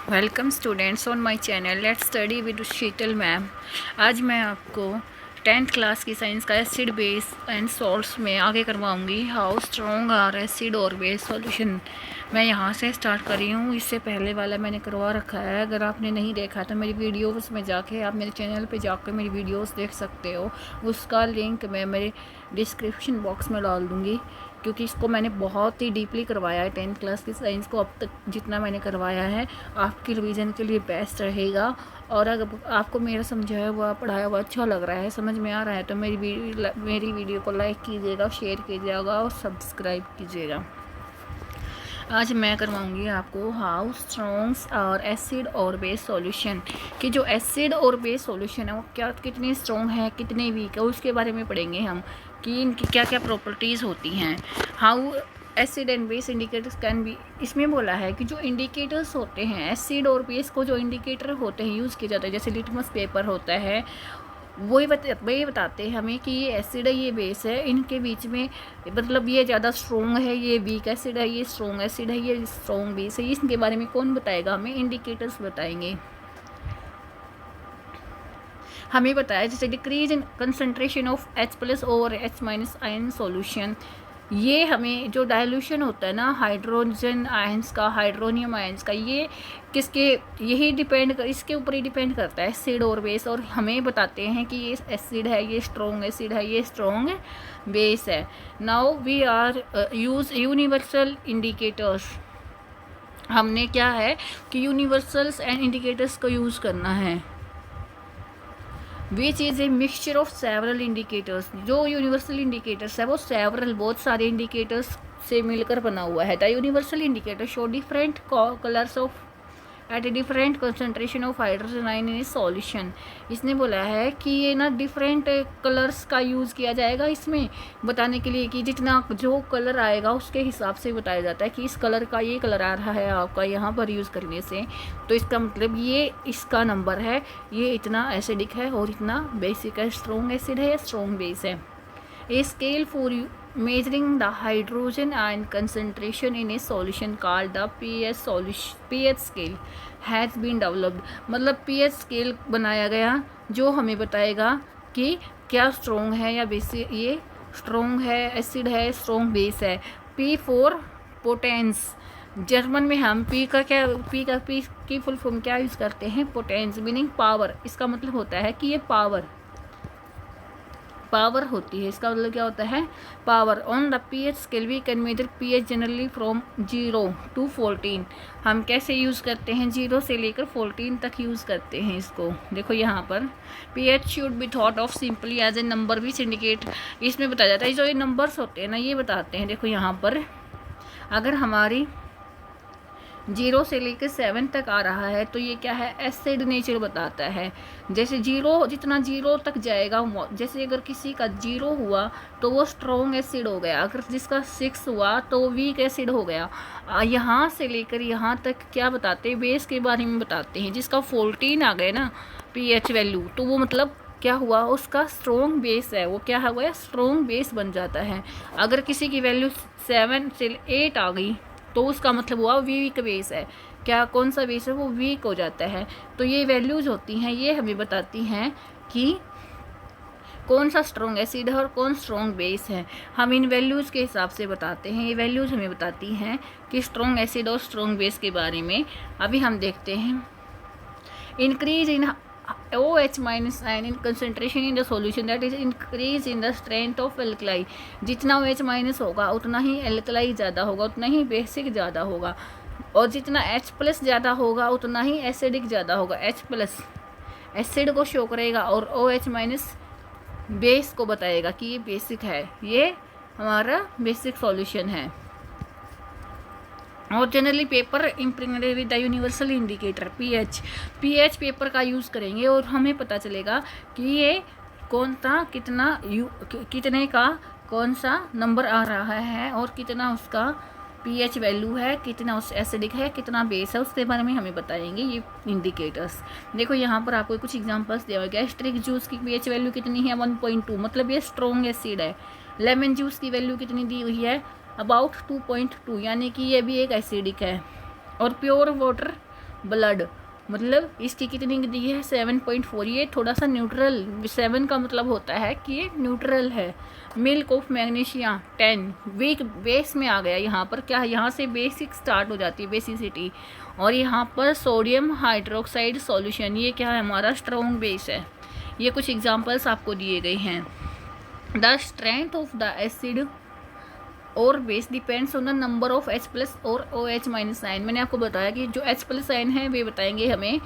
Welcome students on my channel let's study with Sheetal ma'am. आज मैं आपको 10th class की साइंस का एसिड बेस एंड सॉल्ट्स में आगे करवाऊंगी हाउ स्ट्रॉन्ग आर एसिड और बेस सॉल्यूशन। मैं यहाँ से स्टार्ट कर रही हूँ। इससे पहले वाला मैंने करवा रखा है। अगर आपने नहीं देखा तो मेरी वीडियोस में जाके आप मेरे चैनल पे जाकर मेरी वीडियोस देख सकते हो। उसका लिंक मैं मेरे डिस्क्रिप्शन बॉक्स में डाल दूँगी, क्योंकि इसको मैंने बहुत ही डीपली करवाया है। 10th क्लास की साइंस को अब तक जितना मैंने करवाया है आपकी रिवीजन के लिए बेस्ट रहेगा। और अगर आपको मेरा समझाया हुआ पढ़ाया हुआ अच्छा लग रहा है, समझ में आ रहा है, तो मेरी वीडियो को लाइक कीजिएगा, शेयर कीजिएगा और सब्सक्राइब कीजिएगा। आज मैं करवाऊंगी आपको हाउ स्ट्रॉन्ग्स और एसिड और बेस सॉल्यूशन कि जो एसिड और बेस सॉल्यूशन है वो क्या कितने स्ट्रॉन्ग है कितने वीक है, उसके बारे में पढ़ेंगे हम कि इनकी क्या क्या प्रॉपर्टीज़ होती हैं। How acid and base indicators can be, इसमें बोला है कि जो इंडिकेटर्स होते हैं एसिड और बेस को, जो इंडिकेटर होते हैं यूज़ किए जाते हैं, जैसे लिटमस पेपर होता है, वही बताते हैं हमें कि ये एसिड है ये बेस है, इनके बीच में मतलब ये ज़्यादा स्ट्रॉन्ग है, ये वीक एसिड है, ये स्ट्रॉन्ग एसिड है, ये स्ट्रॉन्ग बेस है। इसके बारे में कौन बताएगा हमें? इंडिकेटर्स बताएंगे। हमें बताया जैसे decrease in concentration of H+ over H- ion solution, ये हमें जो डाइल्यूशन होता है ना हाइड्रोजन आयंस का, हाइड्रोनियम आयंस का, ये किसके यही डिपेंड कर इसके ऊपर ही डिपेंड करता है एसिड और बेस। और हमें बताते हैं कि ये एसिड है, ये स्ट्रॉन्ग एसिड है, ये स्ट्रॉन्ग बेस है। Now we are use universal indicators. हमने क्या है कि यूनिवर्सल्स एंड इंडिकेटर्स को यूज़ करना है। Which is a mixture of several indicators, जो यूनिवर्सल इंडिकेटर्स है वो सेवरल बहुत सारे इंडिकेटर्स से मिलकर बना हुआ है। The universal indicator show different colours of at a different concentration of hydrogen ion in solution. इसने बोला है कि ये ना डिफरेंट कलर्स का यूज़ किया जाएगा इसमें बताने के लिए कि जितना जो कलर आएगा उसके हिसाब से बताया जाता है कि इस कलर का ये कलर आ रहा है आपका यहाँ पर यूज़ करने से, तो इसका मतलब ये इसका नंबर है, ये इतना एसिडिक है और इतना बेसिक है, स्ट्रॉन्ग एसिड है या स्ट्रॉन्ग बेस है। A scale for measuring the hydrogen ion concentration in a solution called the pH scale has been developed। मतलब pH scale बनाया गया जो हमें बताएगा कि क्या स्ट्रॉन्ग है या बेसिक, ये स्ट्रॉन्ग है एसिड है, स्ट्रॉन्ग बेस है। P फॉर पोटेंस, जर्मन में हम पी की फुल फॉर्म क्या यूज़ करते हैं? Potence meaning power. इसका मतलब होता है कि ये पावर होती है। इसका मतलब क्या होता है? Power. On the pH scale we can measure pH generally from 0 to 14। हम कैसे यूज़ करते हैं? 0 से लेकर 14 तक यूज़ करते हैं इसको। देखो यहाँ पर pH should be thought of simply as a number which indicate, इसमें बताया जाता है जो ये नंबर्स होते हैं ना ये बताते हैं। देखो यहाँ पर अगर हमारी 0 से लेकर 7 तक आ रहा है तो ये क्या है? एसिड नेचर बताता है। जैसे 0 जितना 0 तक जाएगा, जैसे अगर किसी का 0 हुआ तो वो स्ट्रॉन्ग एसिड हो गया, अगर जिसका 6 हुआ तो वीक एसिड हो गया। यहाँ से लेकर यहाँ तक क्या बताते हैं? बेस के बारे में बताते हैं। जिसका 14 आ गए ना pH वैल्यू, तो वो मतलब क्या हुआ? उसका स्ट्रॉन्ग बेस है, वो क्या हुआ? स्ट्रॉन्ग बेस बन जाता है। अगर किसी की वैल्यू 7 से 8 आ गई तो उसका मतलब हुआ वीक बेस है। क्या कौन सा बेस है? वो वीक हो जाता है। तो ये वैल्यूज़ होती हैं, ये हमें बताती हैं कि कौन सा स्ट्रॉन्ग एसिड है और कौन स्ट्रॉन्ग बेस है। हम इन वैल्यूज़ के हिसाब से बताते हैं। ये वैल्यूज़ हमें बताती हैं कि स्ट्रॉन्ग एसिड और स्ट्रॉन्ग बेस के बारे में। अभी हम देखते हैं increase in OH- ion in concentration in the solution, that is increase in the strength of alkali. जितना OH- होगा उतना ही एल्कलाई ज़्यादा होगा, उतना ही बेसिक ज़्यादा होगा। और जितना H+ ज़्यादा होगा उतना ही एसिडिक ज़्यादा होगा। H+ एसिड को शो करेगा और OH- बेस को बताएगा कि ये बेसिक है, ये हमारा बेसिक सॉल्यूशन है। और generally paper impregnated with the universal indicator pH paper का यूज़ करेंगे और हमें पता चलेगा कि ये कौन सा कितने का कौन सा नंबर आ रहा है और कितना उसका पीएच वैल्यू है, कितना उस एसिडिक है, कितना बेस है, उसके बारे में हमें बताएंगे ये इंडिकेटर्स। देखो यहाँ पर आपको कुछ एग्जांपल्स दिया हुआ है। गैस्ट्रिक जूस की पीएच वैल्यू कितनी है? 1.2, मतलब ये स्ट्रॉन्ग एसिड है। लेमन जूस की वैल्यू कितनी दी हुई है? अबाउट 2.2, यानी कि ये भी एक एसिडिक है। और प्योर वाटर ब्लड, मतलब इसकी कितनी दी है 7.4, ये थोड़ा सा न्यूट्रल, 7 का मतलब होता है कि ये न्यूट्रल है। Milk of magnesia 10, weak base में आ गया यहाँ पर, क्या है यहाँ से बेसिक स्टार्ट हो जाती है बेसिसिटी, और यहाँ पर सोडियम हाइड्रोक्साइड सॉल्यूशन, ये क्या है हमारा स्ट्रॉन्ग बेस है। ये कुछ एग्जांपल्स आपको दिए गए हैं। The strength of the acid और base depends on the number of H+ और OH- आयन। मैंने आपको बताया कि जो H+ आयन है वे बताएंगे हमें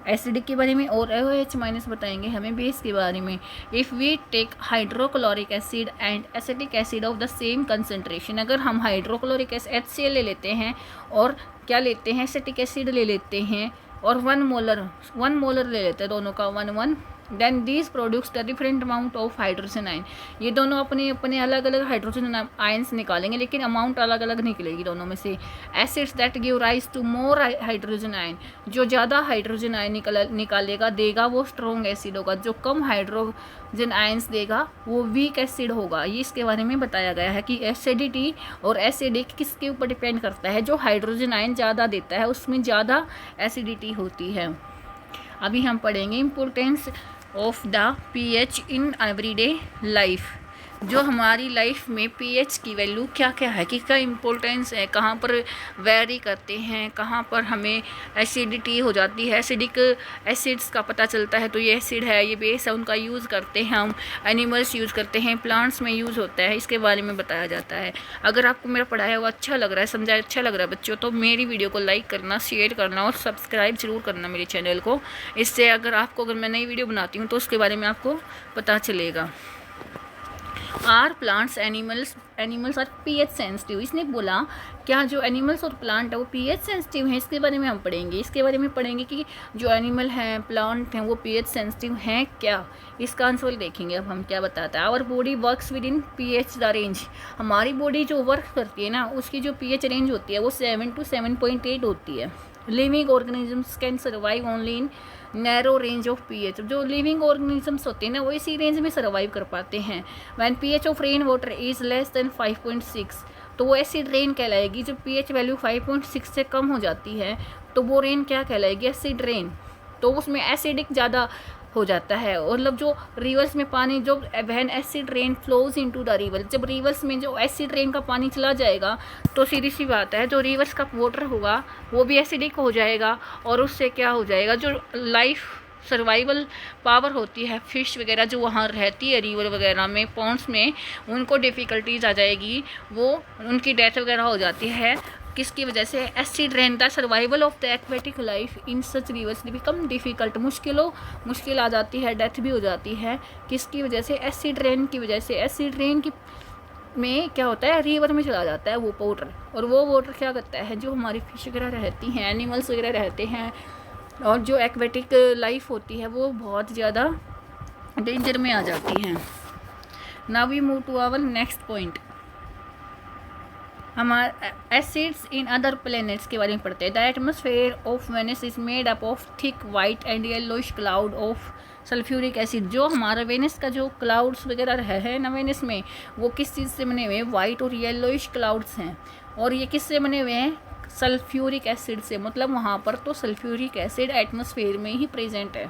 एसिड के बारे में, और OH- बताएंगे हमें बेस के बारे में। If we take hydrochloric acid and acetic acid of the same concentration, अगर हम हाइड्रोक्लोरिक एसिड HCl ले लेते हैं और क्या लेते हैं एसिटिक एसिड ले लेते हैं, और 1 मोलर ले लेते हैं, दोनों का 1 then these produce the different amount of hydrogen ion. ये दोनों अपने अपने अलग अलग हाइड्रोजन आयन्स निकालेंगे, लेकिन अमाउंट अलग अलग निकलेगी दोनों में से। Acids that give rise to more hydrogen ion, जो ज़्यादा हाइड्रोजन आयन निकालेगा देगा वो स्ट्रॉन्ग एसिड होगा, जो कम हाइड्रोजन आयन्स देगा वो वीक एसिड होगा। ये इसके बारे में बताया गया है कि एसिडिटी और एसिडिक किसके ऊपर डिपेंड करता है, जो हाइड्रोजन आयन ज़्यादा देता है उसमें ज़्यादा एसिडिटी होती है। अभी हम पढ़ेंगे importance of the pH in everyday life, जो हमारी लाइफ में pH की वैल्यू क्या क्या है, किसका इम्पोर्टेंस है, कहाँ पर वेरी करते हैं, कहाँ पर हमें एसिडिटी हो जाती है, एसिडिक एसिड्स का पता चलता है, तो ये एसिड है, ये बेस है, उनका यूज़ करते हैं हम, एनिमल्स यूज़ करते हैं, प्लांट्स में यूज़ होता है, इसके बारे में बताया जाता है। अगर आपको मेरा पढ़ाया हुआ अच्छा लग रहा है, समझाया अच्छा लग रहा है बच्चों, तो मेरी वीडियो को लाइक करना, शेयर करना और सब्सक्राइब जरूर करना मेरे चैनल को। इससे अगर मैं नई वीडियो बनाती हूँ तो उसके बारे में आपको पता चलेगा। Our plants animals are pH sensitive, इसने बोला क्या जो एनिमल्स और प्लांट है वो pH सेंसिटिव हैं, इसके बारे में हम पढ़ेंगे। इसके बारे में पढ़ेंगे कि जो एनिमल हैं प्लांट हैं वो pH सेंसिटिव हैं क्या, इसका आंसर देखेंगे अब हम क्या बताता है। Our body works with in pH the range, हमारी बॉडी जो वर्क करती है ना उसकी जो pH रेंज होती है वो 7 to 7.8 होती है। Living organisms can survive only in narrow range of pH, जो लिविंग ऑर्गेनिजम्स होते हैं ना वो इसी रेंज में सर्वाइव कर पाते हैं। When pH of rain water is less than 5.6, तो वो एसिड रेन कहलाएगी। जब pH वैल्यू 5.6 से कम हो जाती है तो वो रेन क्या कहलाएगी, एसिड रेन, तो उसमें एसिडिक ज़्यादा हो जाता है। मतलब जो रिवर्स में पानी, जो when acid rain flows into the river, जब रिवर्स में जो एसिड रेन का पानी चला जाएगा तो सीधी सी बात है जो रिवर्स का वाटर होगा वो भी एसिडिक हो जाएगा, और उससे क्या हो जाएगा, जो लाइफ सर्वाइवल पावर होती है फिश वगैरह जो वहाँ रहती है रिवर वगैरह में, पॉन्ड्स में, उनको डिफ़िकल्टीज आ जाएगी, वो उनकी डेथ वगैरह हो जाती है। किसकी वजह से, acid rain. The survival of the aquatic life in such reverse become difficult, मुश्किल आ जाती है, डेथ भी हो जाती है। किसकी वजह से, एसिड रेन की वजह से। एसिड रेन की में क्या होता है, रिवर में चला जाता है वो वाटर, और वो वाटर क्या करता है, जो हमारी फिश वगैरह रहती हैं, एनिमल्स वगैरह रहते हैं, और जो एक्वेटिक लाइफ होती है वो बहुत ज़्यादा डेंजर में आ जाती हैं। Now we move to our next point. हमारे एसिड्स इन अदर प्लैनेट्स के बारे में पढ़ते हैं। The atmosphere of Venus is made up of thick white and yellowish cloud of sulphuric acid, जो हमारा वेनस का जो क्लाउड्स वगैरह है ना वेनस में, वो किस चीज़ से बने हुए हैं, वाइट और येलोइश क्लाउड्स हैं, और ये किससे बने हुए हैं, सल्फ्यूरिक एसिड से, मतलब वहाँ पर तो सल्फ्यूरिक एसिड एटमॉस्फेयर में ही प्रेजेंट है।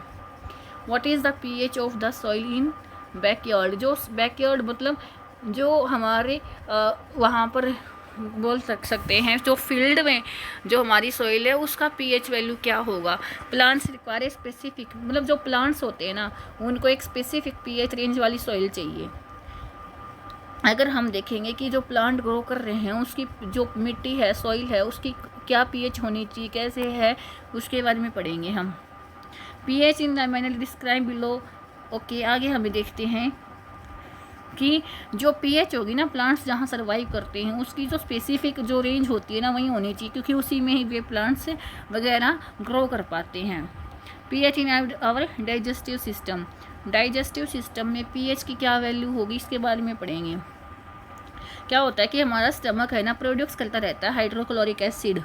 What is the pH of the soil in backyard, जो बैकयार्ड मतलब जो हमारे वहाँ पर बोल सकते हैं जो फील्ड में जो हमारी सॉइल है उसका pH वैल्यू क्या होगा। प्लांट्स रिक्वायर स्पेसिफिक, मतलब जो प्लांट्स होते हैं ना उनको एक स्पेसिफिक pH रेंज वाली सॉइल चाहिए। अगर हम देखेंगे कि जो प्लांट ग्रो कर रहे हैं उसकी जो मिट्टी है, सॉइल है, उसकी क्या pH होनी चाहिए, कैसे है, उसके बारे में पढ़ेंगे हम। pH इन द मैंने डिस्क्राइब बिलो। ओके, आगे हमें देखते हैं कि जो pH होगी ना प्लांट्स जहाँ सर्वाइव करते हैं उसकी जो स्पेसिफिक जो रेंज होती है ना वही होनी चाहिए, क्योंकि उसी में ही वे प्लांट्स वगैरह ग्रो कर पाते हैं। pH in our digestive system, digestive system में pH की क्या वैल्यू होगी इसके बारे में पढ़ेंगे। क्या होता है कि हमारा स्टमक है ना प्रोड्यूस करता रहता है हाइड्रोक्लोरिक एसिड।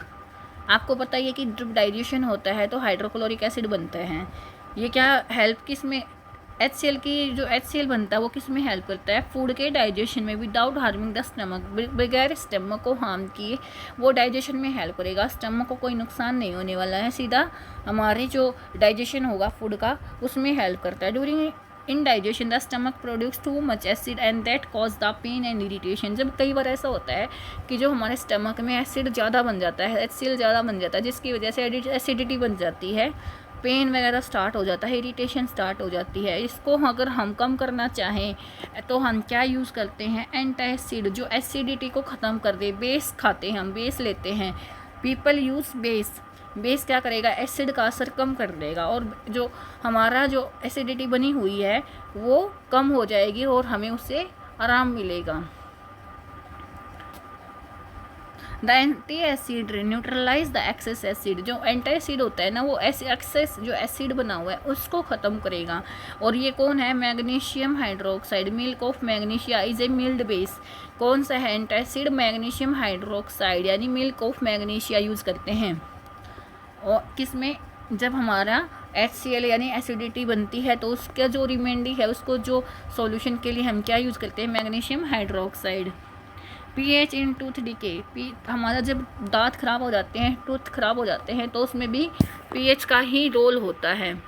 आपको पता ही है कि जब डाइजेशन होता है तो हाइड्रोक्लोरिक एसिड बनता है। ये क्या हेल्प किस में HCl की जो HCl बनता है वो किस में हेल्प करता है, फूड के डाइजेशन में, विदाउट हार्मिंग द स्टमक, बगैर स्टमक को हार्म किए वो डाइजेशन में हेल्प करेगा। स्टमक को कोई नुकसान नहीं होने वाला है, सीधा हमारे जो डाइजेशन होगा फूड का उसमें हेल्प करता है। During in digestion the stomach produce too much acid and that cause the pain and irritation. जब कई बार ऐसा होता है कि जो हमारे स्टमक में एसिड ज़्यादा बन जाता है, HCl ज़्यादा बन जाता है, जिसकी वजह से एसिडिटी बन जाती है, पेन वगैरह स्टार्ट हो जाता है, इरिटेशन स्टार्ट हो जाती है। इसको अगर हम कम करना चाहें तो हम क्या यूज़ करते हैं, एंटासिड, जो एसिडिटी को ख़त्म कर दे। बेस खाते हैं हम, बेस लेते हैं, पीपल यूज़ बेस। बेस क्या करेगा, एसिड का असर कम कर देगा और जो हमारा जो एसिडिटी बनी हुई है वो कम हो जाएगी और हमें उससे आराम मिलेगा। The anti acid neutralise the excess acid. जो एंटी एसिड होता है ना वो एक्सेस जो एसिड बना हुआ है उसको ख़त्म करेगा। और ये कौन है, magnesium hydroxide, milk of magnesia is a mild base. कौन सा है एंटी एसिड, मैग्नीशियम हाइड्रोक्साइड यानी मिल्क ऑफ मैग्नीशिया यूज़ करते हैं। और किस में, जब हमारा HCl यानी एसिडिटी बनती है तो उसका जो रिमेंडी है उसको जो सॉल्यूशन के लिए हम क्या यूज़ करते हैं, मैग्नीशियम हाइड्रोक्साइड। pH इन टूथ डिके, हमारा जब दांत खराब हो जाते हैं, टूथ खराब हो जाते हैं तो उसमें भी pH का ही रोल होता है।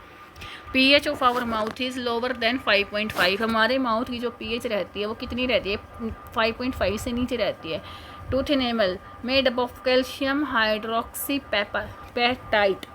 pH of our mouth is lower than 5.5। हमारे माउथ की जो pH रहती है वो कितनी रहती है, 5.5 से नीचे रहती है। Tooth enamel made up of calcium hydroxy petite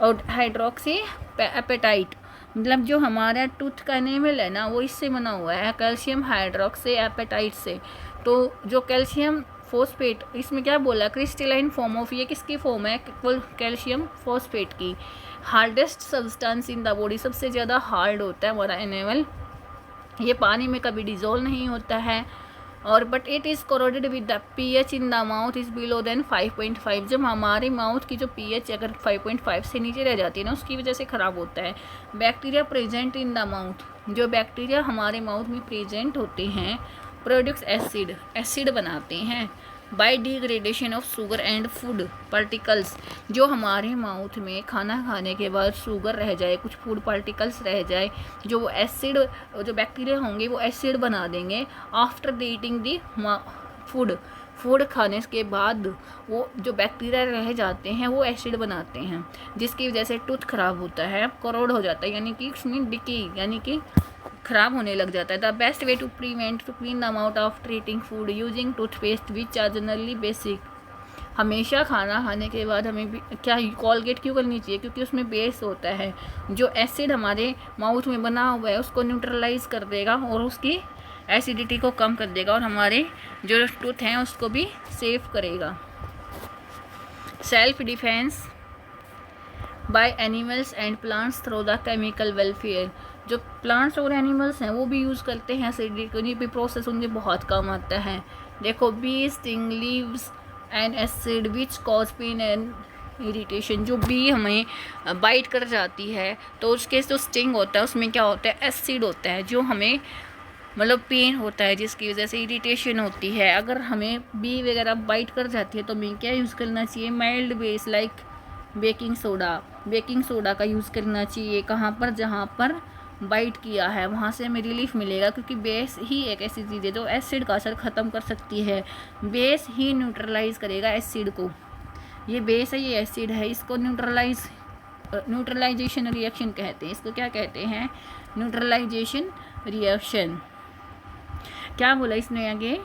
और हाइड्रोक्सी एपेटाइट, मतलब जो हमारा टूथ का एनेमल है ना वो इससे बना हुआ है, कैल्शियम हाइड्रोक्सी एपेटाइट से। तो जो कैल्शियम फॉस्फेट, इसमें क्या बोला, क्रिस्टलाइन फॉर्म ऑफ, ये किसकी फॉर्म है, कैल्शियम फॉस्फेट की। Hardest substance in the body, सबसे ज़्यादा हार्ड होता है हमारा एनेमल, ये पानी में कभी डिजोल्व नहीं होता है। और but it is corroded with the pH in the mouth is below than 5.5। जब हमारे माउथ की जो pH अगर 5.5 से नीचे रह जाती है ना उसकी वजह से ख़राब होता है। Bacteria present in the mouth, जो बैक्टीरिया हमारे माउथ में प्रेजेंट होते हैं प्रोड्यूस एसिड बनाते हैं by degradation of sugar and food particles. जो हमारे माउथ में खाना खाने के बाद शुगर रह जाए, कुछ फूड पार्टिकल्स रह जाए, जो वो एसिड, जो बैक्टीरिया होंगे वो एसिड बना देंगे after the eating the food खाने के बाद वो जो बैक्टीरिया रह जाते हैं वो एसिड बनाते हैं, जिसकी वजह से टूथ खराब होता है, करोड़ हो जाता है, यानी कि इसमें डिकी यानी कि खराब होने लग जाता है। The best way to clean the mouth after eating food using toothpaste which are generally basic. हमेशा खाना खाने के बाद हमें भी क्या कॉलगेट क्यों करनी चाहिए, क्योंकि उसमें बेस होता है, जो एसिड हमारे माउथ में बना हुआ है उसको न्यूट्रलाइज कर देगा और उसकी एसिडिटी को कम कर देगा और हमारे जो टूथ हैं उसको भी सेफ करेगा। Self defence by animals and plants through the chemical welfare. जो प्लांट्स और एनिमल्स हैं वो भी यूज़ करते हैं एसिडिटी को, ये भी प्रोसेस उनके बहुत कम आता है। देखो, bee sting leaves and acid which cause pain and irritation. जो बी हमें बाइट कर जाती है तो उसके जो स्टिंग होता है उसमें क्या होता है, एसिड होता है, जो हमें मतलब पेन होता है, जिसकी वजह से इरिटेशन होती है। अगर हमें बी वगैरह बाइट कर जाती है तो हमें क्या यूज़ करना चाहिए, mild base like baking soda का यूज़ करना चाहिए। कहाँ पर, जहाँ पर बाइट किया है वहाँ से हमें रिलीफ मिलेगा, क्योंकि बेस ही एक ऐसी चीज़ है जो एसिड का असर ख़त्म कर सकती है। बेस ही न्यूट्रलाइज करेगा एसिड को, ये बेस है, ये एसिड है, इसको न्यूट्रलाइजेशन रिएक्शन कहते हैं। इसको क्या कहते हैं, न्यूट्रलाइजेशन रिएक्शन। क्या बोला इसने आगे,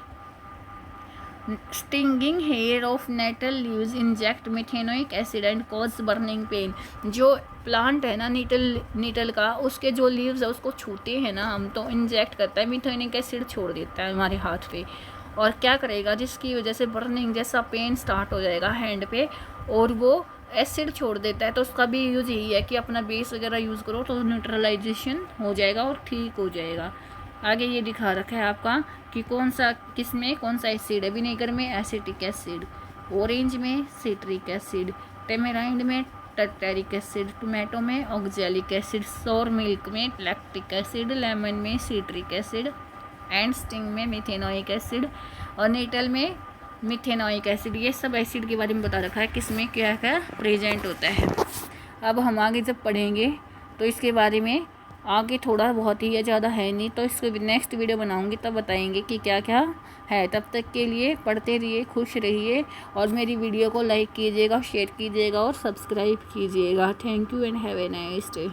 stinging hair of nettle leaves inject methanoic acid and cause burning pain. जो प्लांट है ना नीटल का, उसके जो लीव्स है उसको छूते हैं ना हम तो इंजेक्ट करता है, मिथेनोइक एसिड छोड़ देता है हमारे हाथ पे, और क्या करेगा, जिसकी वजह से बर्निंग जैसा पेन स्टार्ट हो जाएगा हैंड पे, और वो एसिड छोड़ देता है। तो उसका भी यूज़ यही है कि अपना बेस वगैरह यूज़ करो तो न्यूट्रलाइजेशन हो जाएगा और ठीक हो जाएगा। आगे ये दिखा रखा है आपका कि किसमें कौन सा एसिड है, विनेगर में एसिटिक एसिड, ऑरेंज में सिट्रिक एसिड, टेमेराइंड में टर्टेरिक एसिड, टोमेटो में ऑक्जेलिक एसिड, सोर मिल्क में लैक्टिक एसिड, लेमन में सिट्रिक एसिड एंड स्टिंग में मिथेनोइक एसिड, और नीटल में मिथेनोइक एसिड। ये सब एसिड के बारे में बता रखा है किसमें क्या क्या प्रेजेंट होता है। अब हम आगे जब पढ़ेंगे तो इसके बारे में आगे थोड़ा बहुत ही ज़्यादा है नहीं, तो इसके नेक्स्ट वीडियो बनाऊंगी तब बताएंगे कि क्या क्या है। तब तक के लिए पढ़ते रहिए, खुश रहिए और मेरी वीडियो को लाइक कीजिएगा, शेयर कीजिएगा और सब्सक्राइब कीजिएगा। Thank you and have a nice day.